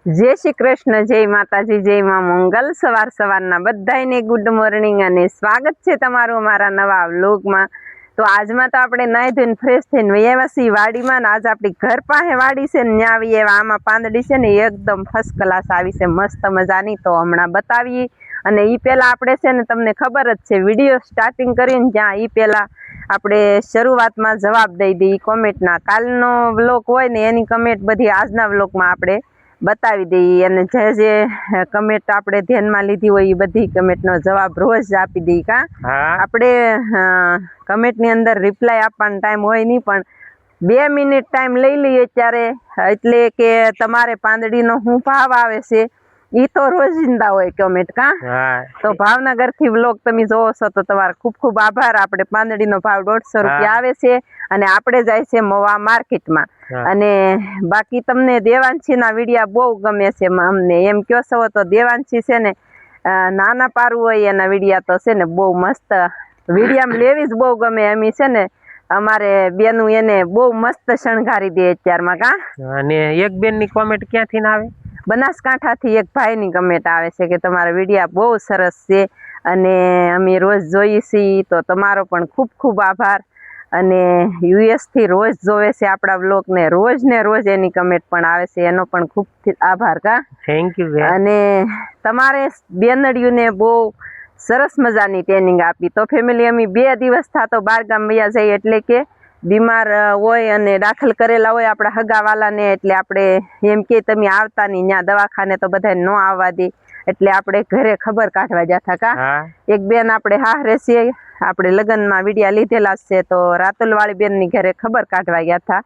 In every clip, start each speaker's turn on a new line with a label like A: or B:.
A: जय श्री कृष्ण, जय माताजी, जय मां मंगल। सवार सवाરના બધાયને ગુડ મોર્નિંગ અને સ્વાગત છે તમારું અમારા નવા વ્લોગમાં। તો આજમાં તો આપણે નાઈ ધોઈને ફ્રેશ થઈને વયા છીએ વાડીમાં। આજ આપણી ઘર પાસે વાડી છે ને ત્યાં આવી એવા આમાં પાંદડી છે ને એકદમ ફર્સ્ટ ક્લાસ આવી છે, મસ્ત મજાની। તો હમણાં બતાવીએ અને એ પહેલાં આપણે છે ને તમને ખબર જ છે વિડીયો સ્ટાર્ટિંગ કરીને જ્યાં એ પહેલાં આપણે શરૂઆતમાં જવાબ દઈ દઈએ કોમેન્ટના। કાલનો વ્લોગ હોય ને એની કમેન્ટ બધી આજના વ્લોગમાં આપણે बतावी दઈએ અને જે કમેન્ટ આપણે ધ્યાનમાં લીધી હોય એ બધી કમેન્ટનો જવાબ રોજ આપી દઈએ। કા આપણે કમેન્ટની અંદર રિપ્લાય આપવાનો ટાઈમ હોય નહીં, પણ 2 મિનિટ ટાઈમ લઈ લઈએ ત્યારે, એટલે કે તમારે પાંદડીનો શું ભાવ આવે છે એ તો રોજિંદા હોય કમેન્ટ। કા તો ભાવનગરથી વ્લોગ તમે જોવો છો તો તમારો ખૂબ ખૂબ આભાર। આપણે પાંદડીનો ભાવ 150 રૂપિયા આવે છે અને આપણે જાય છે મવા માર્કેટમાં। અને બાકી તમને દેવાંશીના વિડીયા બહુ ગમે છે અમને, એમ કહો છો તો દેવાંશી છે ને નાના પારું હોય એના વિડીયા તો છે ને બહુ મસ્ત વિડીયામાં લેવી જ બહુ ગમે। એમ છે ને અમારે બેનું એને બહુ મસ્ત શણગારી દે અત્યારમાં। કા
B: અને એક બેનની કોમેન્ટ ક્યાંથી આવે?
A: બનાસકાંઠાથી એક ભાઈની કમેન્ટ આવે છે કે તમારા વિડીયા બહુ સરસ છે અને અમે રોજ જોઈએ છીએ, તો તમારો પણ ખૂબ ખૂબ આભાર। અને યુએસથી રોજ જોવે છે આપણા વ્લોગને, રોજ ને રોજ એની કમેન્ટ પણ આવે છે, એનો પણ ખૂબ આભાર। કા
B: થેન્ક યુ।
A: અને તમારે બેનડીઓને બહુ સરસ મજાની ટ્રેનિંગ આપી। તો ફેમિલી અમે 2 દિવસ થતો બહાર ગામ વયા જઈએ, એટલે કે બીમાર હોય અને દાખલ કરેલા હોય આપણા હગાવાલાને, એટલે આપણે એમ કે તમે આવતા નહીં, ત્યાં દવાખાને તો બધા ન આવવા દે, એટલે આપણે ઘરે ખબર કાઢવા જતા। કા એક બેન આપણે હારે છે, આપણે લગ્નમાં વિડીયા લીધેલા છે, તો રાતુલવાળી બેનની ઘરે ખબર કાઢવા ગયા હતા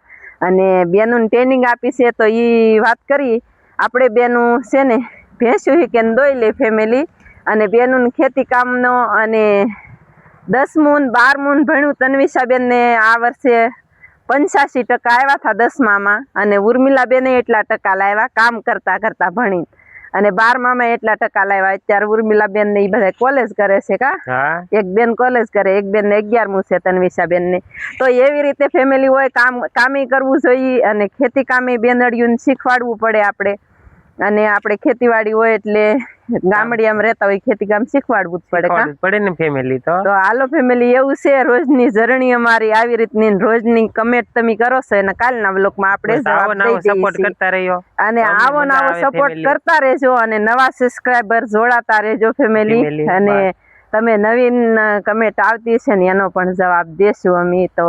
A: અને બેનું ટ્રેનિંગ આપી છે। તો એ વાત કરી આપણે બેનું છે ને ભેંસું હિકેન દોઈ લે ફેમિલી, અને બેનું ખેતી કામનો અને 10મું 12મું ભણ્યું તન્વિષાબેનને આ વર્ષે 85% આવ્યા હતા 10મામાં, અને ઉર્મિલાબેને એટલા ટકા લાવ્યા કામ કરતા કરતા ભણી, અને 12મામાં એટલા ટકા લાવ્યા। અત્યારે ઉર્મિલાબેન ને એ બધા કોલેજ કરે છે। કા એક બેન કોલેજ કરે, એક બેન ને 11મું છે તન્વિષાબેન ને। તો એવી રીતે ફેમિલી હોય, કામી કરવું જોઈએ અને ખેતી કામી બેનડીઓને શીખવાડવું પડે આપણે। અને આપણે ખેતીવાડી હોય એટલે ગામડિયામાં રહેતા હોય, ખેતી કામ શીખવાડવું જ
B: પડે ને ફેમિલી। તો
A: હાલો ફેમિલી, એવું છે રોજની જર્ની અમારી આવી રીતની, રોજની કમેન્ટ તમે કરો છો અને કાલના વ્લોગમાં આપણે જવાબ દઈ
B: સપોર્ટ કરતા રહ્યો
A: અને આવો નવો સપોર્ટ કરતા રહેજો અને નવા સબસ્ક્રાઇબર જોડાતા રહેજો ફેમિલી। અને તમે નવીન કમેન્ટ આવતી છે ને એનો પણ જવાબ દેશું અમે। તો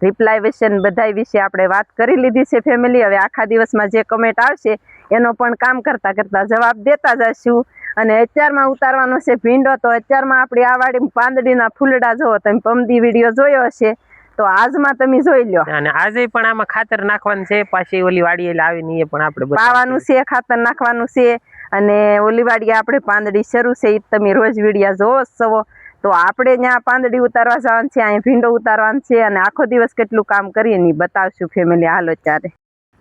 A: રિપ્લાય વિશે બધા વિશે આપણે વાત કરી લીધી છે ફેમિલી। હવે આખા દિવસમાં જે કમેન્ટ આવશે એનો પણ કામ કરતા કરતા જવાબ દેતા જશું। અને અત્યારમાં ઉતારવાનો છે ભીંડો, તો અત્યારમાં આપણી આ વાડી પાંદડીના ફૂલડા જોવો તમે, પમદી વિડીયો જોયો હશે તો આજમાં તમે જોઈ લો।
B: અને આજે પણ આમાં ખાતર નાખવાનું છે, પાછી ઓલી વાડી આવીને એ પણ આપણે
A: પાવાનું છે, ખાતર નાખવાનું છે, અને ઓલી વાડી આપણે પાંદડી શરૂ છે એ તમે રોજ વિડીયા જોવો છો। તો આપણે ત્યાં પાંદડી ઉતારવા જવાનું છે, અહીંયા ભીંડો ઉતારવાનું છે, અને આખો દિવસ કેટલું કામ કરીએ ને બતાવશું ફેમિલી। હાલો ત્યારે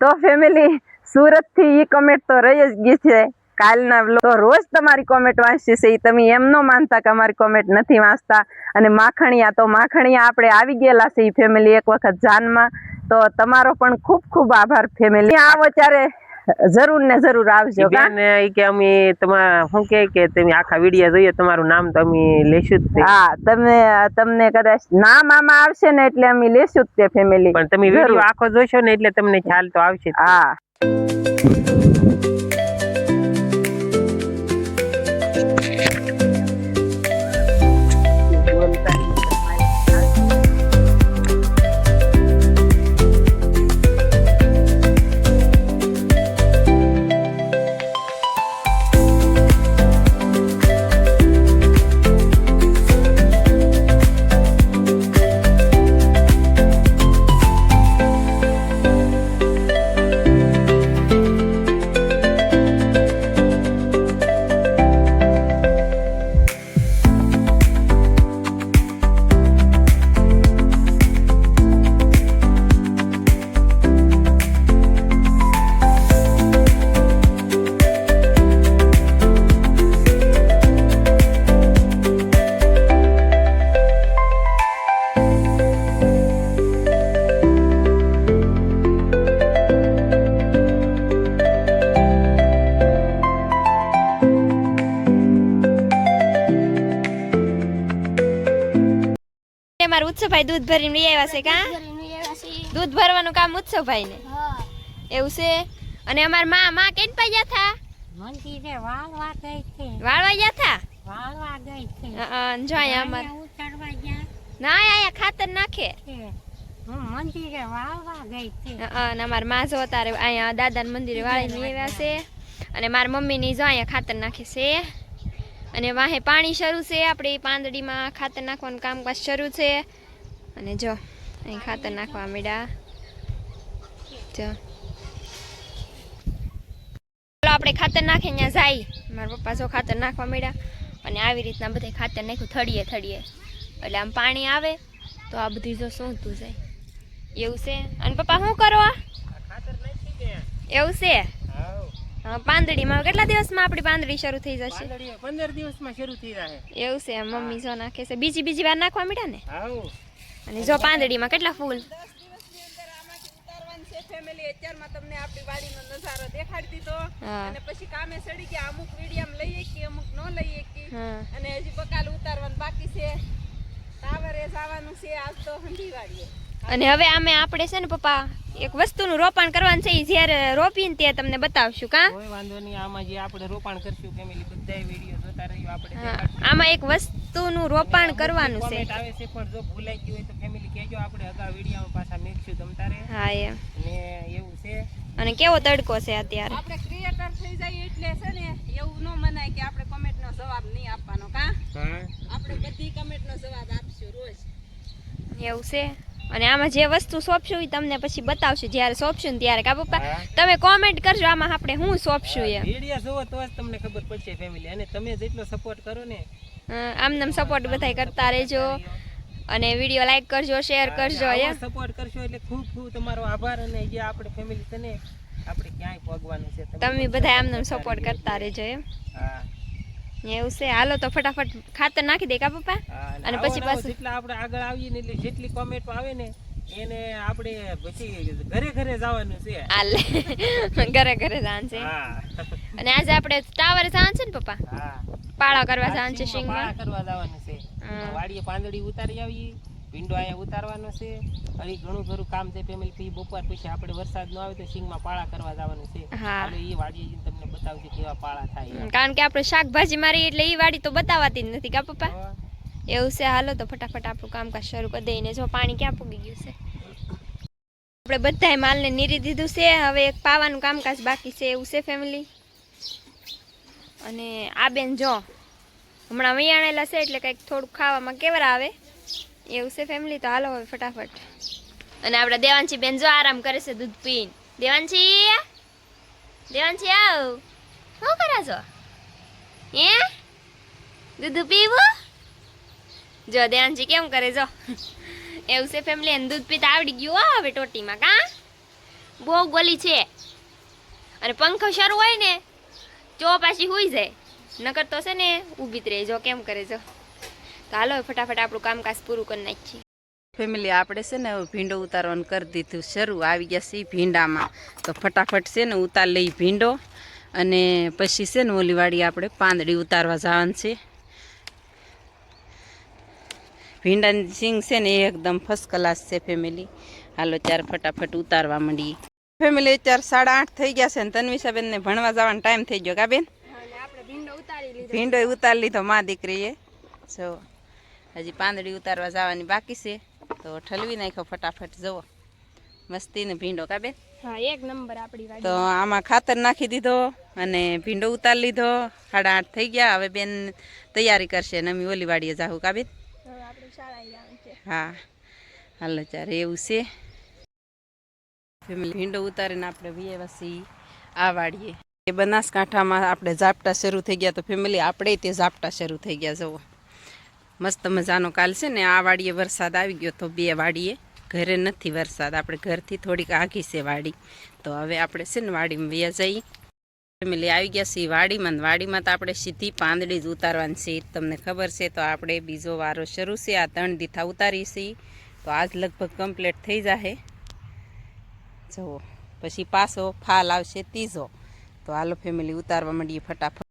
A: તો ફેમિલી, સુરતથી એ કમેન્ટ તો રહી જ ગઈ છે કાલના વ્લોગ, તો રોજ તમારી કોમેન્ટ વાંચી છે, તમે એમ ન માનતા કે અમારી કોમેન્ટ નથી વાંચતા। અને માખણિયા, તો માખણિયા આપણે આવી ગયેલા છે ફેમિલી એક વખત જાનમાં, તો તમારો પણ ખૂબ ખૂબ આભાર ફેમિલી। આવો ત્યારે જરૂર ને જરૂર આવજો।
B: બેન ઈ કે અમે તમારા શું કે તમે આખા વિડીયો જોઈએ, તમારું નામ તો અમે લેશું જ।
A: હા, તમને કદાચ નામ આમાં આવશે ને એટલે અમે લેશું જ તે ફેમિલી,
B: પણ તમે વિડીયો આખો જોશો ને એટલે તમને ખ્યાલ તો આવશે।
A: હા। અમારા ઉત્સવભાઈ દૂધ ભરીને લઈ આવ્યા છે કા દૂધ ભરવાનું કામ ઉત્સવભાઈ ને એવું છે અને અમાર માં કેન પા ગયા થા
C: મંદિરે વાળવા ગઈ છે
A: વાળવા ગયા થા
C: વાળવા ગઈ છે
A: જો અહીંયા અમાર
C: ઉતરવા ગયા
A: ના આયા ખાતર નાખે
C: છે હું મંદિરે વાળવા ગઈ છે
A: અને અમાર માં જો તારે અહીંયા દાદાના મંદિરે વાળીને લઈ આવ્યા છે અને મારી મમ્મીની જો અહીંયા ખાતર નાખે છે અને વાહે પાણી શરૂ છે આપણી પાંદડીમાં ખાતર નાખવાનું કામકાજ શરૂ છે અને જો અહીં ખાતર નાખવા માંડ્યા જો ચાલો આપણે ખાતર નાખી ત્યાં જાય મારા પપ્પા જો ખાતર નાખવા માંડ્યા અને આવી રીતના બધે ખાતર નાખ્યું થળીએ થળીએ એટલે આમ પાણી આવે તો આ બધું જો સૂંઘતું જાય એવું છે અને પપ્પા શું કરો એવું છે પાંદડીમાં કેટલા દિવસમાં આપણી પાંદડી શરૂ થઈ જશે
B: 15 દિવસમાં શરૂ થઈ જશે
A: એવું છે મમ્મી જો નાખે છે બીજી વાર નાખવા માંડ્યા ને
B: હાઉ
A: અને જો પાંદડીમાં કેટલા ફૂલ
D: ફેમિલી અત્યારમાં તમને આપણી વાડીનો નજારો દેખાડી દીધો
A: હા.
D: અને પછી કામે સડી ગયા અમુક વિડીયામાં લઈએ કે અમુક ન લઈએ કે
A: હા.
D: અને હજી બકાલ ઉતારવાનું બાકી છે ટાવરે જવાનું છે આજ તો હંધી વાડીએ
A: અને હવે આપણે છે ને પપ્પા એક વસ્તુનું રોપણ કરવાનું છે ઈ જ્યારે રોપીને તે તમને બતાવશું કા
B: કોઈ વાંધો નહીં આમાં જે આપણે રોપણ કરશું ફેમિલી બધાય વિડિયો જોતા રહ્યો આપણે
A: હા, આમાં એક વસ્તુનું રોપણ કરવાનું છે
B: કોમેન્ટ આવે છે પણ જો ભૂલાઈ ગયું હોય તો ફેમિલી કહેજો આપણે અગાઉ વિડિયોમાં પાછા મેકશું તમ તારે
A: હા એમ
B: અને એવું છે
A: અને કેવો તડકો છે અત્યારે
D: આપણે ક્રિએટર થઈ જાય એટલે છે ને એવું ન મનાય કે આપણે કમેન્ટનો જવાબ નહીં આપવાનો કા
B: હા
D: આપણે બધી કમેન્ટનો જવાબ આપશું રોજ
A: એવું છે અને આમાં જે વસ્તુ સોંપશું એ તમને પછી બતાવશું જ્યારે સોંપશું ને ત્યારે કા પપ્પા
B: હા.
A: તમે કોમેન્ટ કરજો આમાં આપણે શું સોંપશું એમ
B: વિડિયો જોવો તો જ તમને ખબર પડશે ફેમિલી અને તમે જેટલો સપોર્ટ કરો ને
A: આમ સપોર્ટ બધાય કરતા રહેજો અને વિડીયો લાઈક કરજો શેર કરજો એમ
B: સપોર્ટ કરશો એટલે ખૂબ ખૂબ તમારો આભાર અને જે આપણે ફેમિલી છે ને આપણે ક્યાંય પગવાનું છે
A: તમે બધા આમને સપોર્ટ કરતા રહેજો એમ
B: હા
A: એવું છે હાલો તો ફટાફટ ખાતર નાખી દે કા પપ્પા અને પછી પાછું
B: જેટલા આપણે આગળ આવીએ ને એટલે જેટલી કોમેન્ટ આવે ને એને આપણે પછી ઘરે ઘરે જવાનું છે
A: હાલે ઘરે ઘરે જાન છે
B: હા
A: અને આજે આપણે ટાવર જાન છે ને પપ્પા
B: હા
A: પાળા કરવા જાન છે સિંગમાં
B: પાળા કરવા જવાનું છે
A: હા.
B: વાડીએ પાંદડી ઉતારી આવીએ ભીંડો અહીંયા ઉતારવાનો છે હજી ઘણું ખરું કામ છે ફેમિલી પછી બપોર પછી આપણે વરસાદ ન આવે તો સિંગમાં પાળા કરવા જવાનું છે
A: હા.
B: હાલો એ વાડીએ જઈને તમને બતાવશે કેવા પાળા થાય
A: કારણ કે આપણે શાકભાજી મારી એટલે ઈ વાડી તો બતાવાતી જ નથી કા પપ્પા એવું છે હાલો તો ફટાફટ આપણું કામકાજ શરૂ કરી દઈને જો પાણી ક્યાં પૂગી ગયું છે આપણે બધાય માલને નીરી દીધું છે હવે એક પાવાનું કામકાજ બાકી છે એવું છે ફેમિલી અને આ બેન જો હમણાં વૈયાણેલા છે એટલે કંઈક થોડુંક ખાવામાં કેવરા આવે એવું છે ફેમિલી તો હાલો હવે ફટાફટ અને આપણે દેવાંશી બેન જો આરામ કરે છે દૂધ પીને દેવાંશી આવ શું કરો છો હે દૂધ પીવું જો દેવાંશી કેમ કરે જો એવું છે ફેમિલી અને દૂધ પીતા આવડી ગયું હો હવે ટોટીમાં કા બહુ ગોલી છે અને પંખો શરૂ હોય ને ચો પાછી હુઈ જાય નકર તો છે ને ઊભી જ રહે જો કેમ કરે જો તો હાલો ફટાફટ આપણું કામકાજ પૂરું કરી નાખીએ
D: ફેમિલી આપણે છે ને હવે ભીંડો ઉતારવાનું કરી દીધું શરૂ આવી ગયા છે ભીંડામાં તો ફટાફટ છે ને ઉતાર લઈ ભીંડો અને પછી છે ને ઓલી વાડી આપણે પાંદડી ઉતારવા જવાનું છે ભીંડાની સિંગ છે ને એ એકદમ ફર્સ્ટ ક્લાસ છે ફેમિલી હાલો ત્યારે ફટાફટ ઉતારવા માંડીએ ફેમિલી અત્યારે 8:30 થઈ ગયા છે ને તન્વિષાબેનને ભણવા જવાનો ટાઈમ થઈ ગયો કા બેન ભીંડો ઉતારી લીધો માં દીકરીએ જો હજી પાંદડી ઉતારવા જવાની બાકી છે તો ઠલવી નાખ્યો ફટાફટ જુઓ મસ્તીને ભીંડો કા બેન
A: હા એક નંબર આપણી વાડી
D: તો આમાં ખાતર નાખી દીધો અને ભીંડો ઉતારી લીધો 8:30 થઈ ગયા હવે બેન તૈયારી કરશે ને અમે ઓલી વાડીએ જાહું કા બેન
A: આપણે શાળાએ જવાનું છે
D: હા હાલો ચારે એવું છે ફેમિલી ભીંડો ઉતારીને આપણે વિયેવાસી આ વાડીએ એ બનાસકાંઠામાં આપણે ઝાપટા શરૂ થઈ ગયા તો ફેમિલી આપણે તે ઝાપટા શરૂ થઈ ગયા જુઓ મસ્ત મજાનો કાલ છે ને આ વાડીએ વરસાદ આવી ગયો તો બે વાડીએ ઘરે નથી વરસાદ આપણે ઘરથી થોડીક આઘી છે વાડી તો હવે આપણે છે ને વાડીમાં વ્યા જઈ ફેમિલી આવી ગયા છીએ વાડીમાં તો આપણે સીધી પાંદડી જ ઉતારવાની છે તમને ખબર છે તો આપણે બીજો વારો શરૂ છે આ 3 દીથા ઉતારી છીએ તો આજ લગભગ કમ્પ્લીટ થઈ જશે જુઓ પછી પાછો ફાલ આવશે ત્રીજો તો હાલો ફેમિલી ઉતારવા માંડીએ ફટાફટ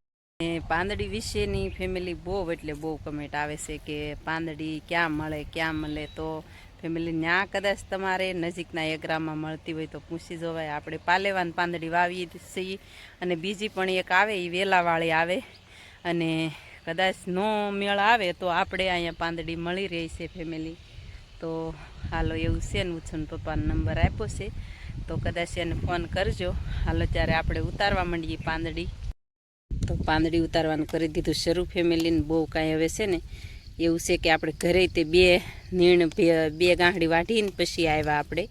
D: પાંદડી વિશેની ફેમિલી બહુ એટલે બહુ કમેન્ટ આવે છે કે પાંદડી ક્યાં મળે તો ફેમિલી ત્યાં કદાચ તમારે નજીકના એગ્રામાં મળતી હોય તો પૂછી જોવાય. આપણે પાલેવાન પાંદડી વાવીએ છીએ અને બીજી પણ એક આવે એ વેલાવાળી આવે અને કદાચ નો મેળ આવે તો આપણે અહીંયા પાંદડી મળી રહી છે ફેમિલી. તો હાલો એવું છે ને ઉછન પપ્પાનો નંબર આપ્યો છે તો કદાચ એને ફોન કરજો. હાલો ત્યારે આપણે ઉતારવા માંડીએ પાંદડી. તો પાંદડી ઉતારવાનું કરી દીધું શરૂ ફેમિલીને. બહુ કાંઈ હવે છે ને એવું છે કે આપણે ઘરે તે બે ગાંઠડી વાઢીને પછી આવ્યા આપણે,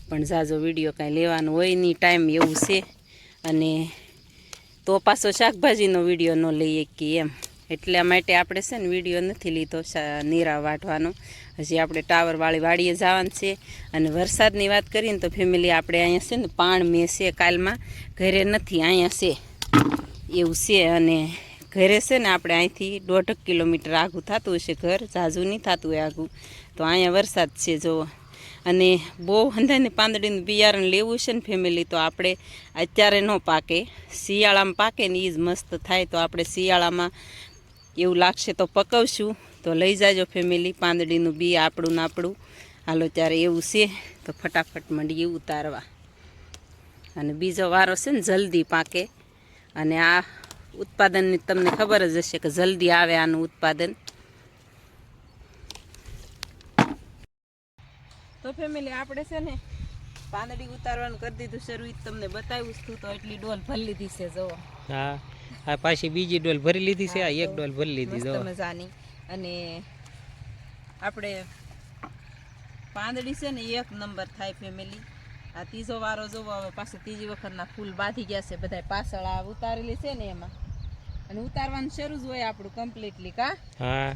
D: પણ ઝાઝો વિડીયો કાંઈ લેવાનો હોય નહીં, ટાઈમ એવું છે અને તો પાછો શાકભાજીનો વિડીયો ન લઈએ કે એમ, એટલા માટે આપણે છે ને વિડીયો નથી લીધો નીરા વાઢવાનો. હજી આપણે ટાવરવાળી વાડીએ જવાનું છે. અને વરસાદની વાત કરીએ તો ફેમિલી આપણે અહીંયા છે ને પાણ મેં છે કાલમાં, ઘરે નથી અહીંયા છે એવું છે. અને ઘરે છે ને આપણે અહીંથી 1.5 કિલોમીટર આઘું થતું હશે ઘર, ઝાઝું નહીં થતું હોય આઘું. તો અહીંયા વરસાદ છે જુઓ. અને બહુ હંધાઈને પાંદડીનું બિયારણ લેવું છે ને ફેમિલી તો આપણે અત્યારે ન પાકે, શિયાળામાં પાકે ને એ જ મસ્ત થાય. તો આપણે શિયાળામાં એવું લાગશે તો પકવશું. તો લઈ જાજો ફેમિલી પાંદડીનું બી આપણું ને આપણું. હાલો ત્યારે એવું છે તો ફટાફટ મંડીએ ઉતારવા. અને બીજો વારો છે ને જલ્દી પાકે અને આ ઉત્પાદનની તમને ખબર જ હશે કે જલ્દી આવે આનું ઉત્પાદન. તો ફેમિલી આપણે છે ને પાંદડી ઉતારવાનું કરી દીધું શરૂ, તમને બતાવ્યું હતું. તો એટલી ડોલ ભરી લીધી છે જુઓ.
B: હા આ પાછી બીજી ડોલ ભરી લીધી છે, આ એક ડોલ ભરી લીધી
D: મસ્ત મજાની. અને આપણે પાંદડી છે ને 1 નંબર થાય ફેમિલી. આ ત્રીજો વારો જોવો, હવે પાછું ત્રીજી વખતના ફૂલ બાંધી ગયા છે બધા પાછળ આ ઉતારેલી છે ને એમાં. અને ઉતારવાનું શરૂ જ હોય આપણું કમ્પ્લીટલી કા.
B: હા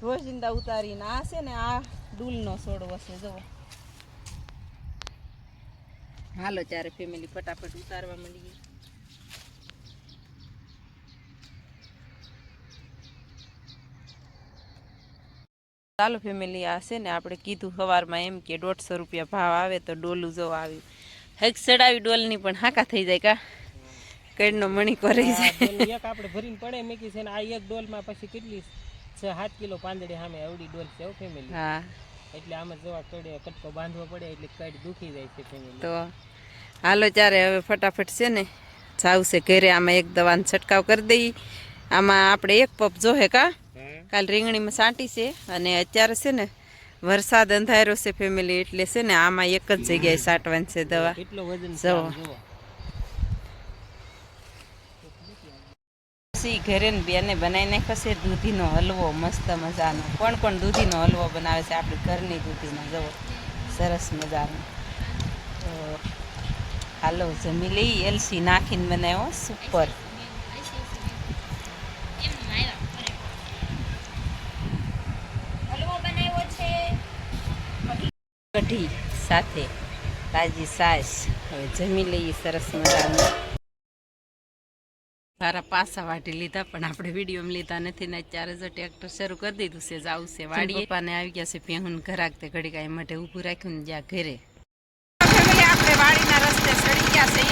D: રોજિંદા ઉતારીને આ છે ને આ ડૂલનો છોડવો છે જુઓ. હાલો ત્યારે ફેમિલી ફટાફટ ઉતારવા માંડીએ. ચાલો ફેમિલી આ છે ને આપણે કીધું સવારમાં એમ કે 150 રૂપિયા ભાવ આવે તો ડોલું જો આવ્યું. હક સડાવી ડોલની પણ હાકા થઈ જાય કા, કઈનો મણી કરે જાય.
B: એક આપણે ભરીને પડે મેકી છે ને આ એક ડોલમાં પછી કેટલી 6-7 કિલો પાંદડી સામે આવડી ડોલ છે ફેમિલી.
D: હા
B: એટલે આમાં જવા કડે કટકો બાંધવો પડે એટલે કડ દુખી જાય છે ફેમિલી.
D: તો હાલો ત્યારે હવે ફટાફટ છે ને જાવશે ઘરે. આમાં એક દવાનો છંટકાવ કરી દઈએ. આમાં આપણે એક પપ જોહે કા, કાલ રીંગણીમાં સાંટી છે અને અત્યારે છે ને વરસાદ અંધારો છે ફેમિલી, એટલે છે ને આમાં એક જ જગ્યાએ સાટવાની છે દવા.
B: કેટલો વજન છે
D: જુઓ.
B: આમ જુઓ.
D: પછી ઘરે ને બેને બનાવી નાખ્યો છે દૂધીનો હલવો મસ્ત મજાનો. કોણ દૂધીનો હલવો બનાવે છે? આપણી ઘરની દૂધીનો જવો સરસ મજાનો. તો હાલો જમી લઈ. એલસી નાખીને બનાવ્યો સુપર. કઢી સાથે તાજી છાશ. હવે જમી લઈએ સરસ મજાનું. સારા પાસા વાટી લીધા પણ આપણે વિડીયોમાં લીધા નથી ને અત્યારે જ ટ્રેક્ટર શરૂ કરી દીધું છે. જાવું છે વાડીએ. પપ્પાને આવી ગયા છે પહેન ઘરાક તે ઘડી કાંઈ માટે ઊભું રાખ્યું ને જ્યાં ઘરે. આપણે વાડીના રસ્તે ચડી ગયા છે.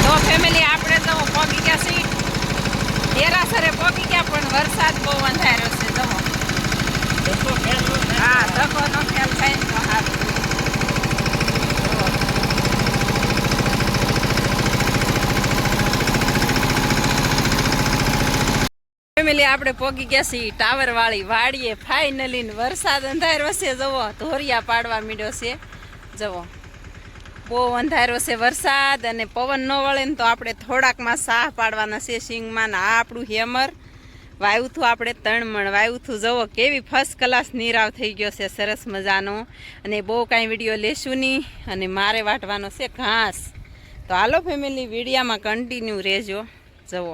D: તો ફેમિલી આપણે તો પહોંચી ગયા છીએ ડેરાસરે પહોંચી ગયા, પણ વરસાદ બહુ અંધાર્યો છે જમો. હા ધક્કો નો ખ્યાલ થાય ને તો સારું. ફેમિલી આપણે પહોંચી ગયા છીએ ટાવર વાળી વાડીએ ફાઇનલી. વરસાદ અંધાર્યો છે જવો, ધોરિયા પાડવા માંડ્યો છે જવો. બહુ અંધાર્યો છે વરસાદ અને પવન ન વળે ને તો આપણે થોડાકમાં સાહ પાડવાના છે સિંગમાં. આ આપણું હેમર વાયુ થું આપણે 3 મણ વાયુ થું. જવો કેવી ફર્સ્ટ ક્લાસ નીરાવ થઈ ગયો છે સરસ મજાનો. અને બહુ કાંઈ વિડીયો લેશું નહીં અને મારે વાટવાનો છે ઘાસ. તો હાલો ફેમિલી વિડીયામાં કન્ટિન્યુ રહેજો જવો.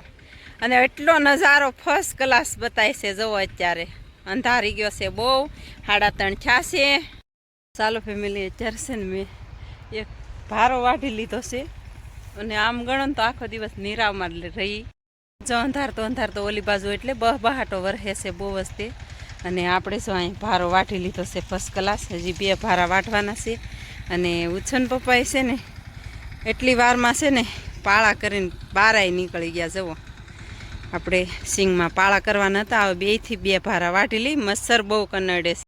D: અને એટલો નજારો ફર્સ્ટ ક્લાસ બતાય છે જવો. અત્યારે અંધારી ગયો છે બહુ, 3:30 થયા છે. ચાલો ફેમિલી અત્યારે છે ને મેં એક ભારો વાઢી લીધો છે અને આમ ગણો ને તો આખો દિવસ નીરાવમાં રહી. જો અંધાર તો ઓલી બાજુ એટલે બહાટો વરસે છે બહુ વસ્તી. અને આપણે જો અહીં ભારો વાટી લીધો છે ફર્સ્ટ ક્લાસ. હજી 2 ભારા વાટવાના છે. અને ઉછન પપ્પાએ છે ને એટલી વારમાં છે ને પાળા કરીને બારાય નીકળી ગયા. જુઓ આપણે સિંગમાં પાળા કરવાના હતા. હવે 2 થી 2 ભારા વાટી લઈ. મચ્છર બહુ કનડે છે.